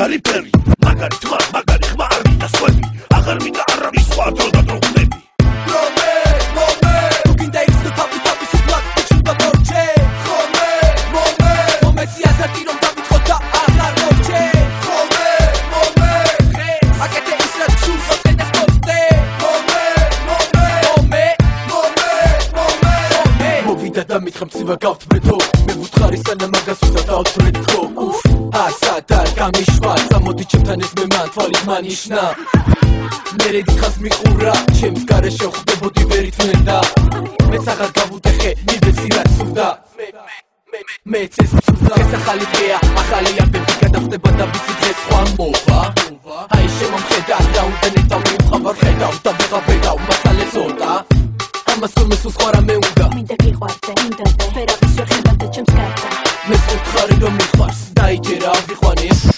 მაგარი ფერი მაგარი თმა მაგარი ხმა არ მინდა სხვები აღარ მინდა არავის სხვა დრო და დრო ხმები და მithmtsiva გავთ ბედო მე ვუთხარი სანამ მაგას უზადავთ მეთქო ასადა გამიშვა სამოდი ჩემთან ეს მე მან თვალით მანიშნა მერე დიხას მიყურა ჩემს გარეშე ხვდებოდი ვერით მენდა მეც აღარ გავუტეხე მივეცი რაც სურდა მეც ეს სურდა ეს ახალი დღეა ახალი ამბები გადახდება და ვიცი დღეს სხვა მოვა აი შემომხედა და უდანეთა მივხავარ ხედავ და ვეღარ მასალე ცოტა ამას რომ ეს სხვა რამე უნდა მინდა გიყვარდე მინდა ვერავის ვერ ხედავდე ჩემს გარდა მე ვუთხარი რომ მიყვარს დაიჯერა ვიყვანე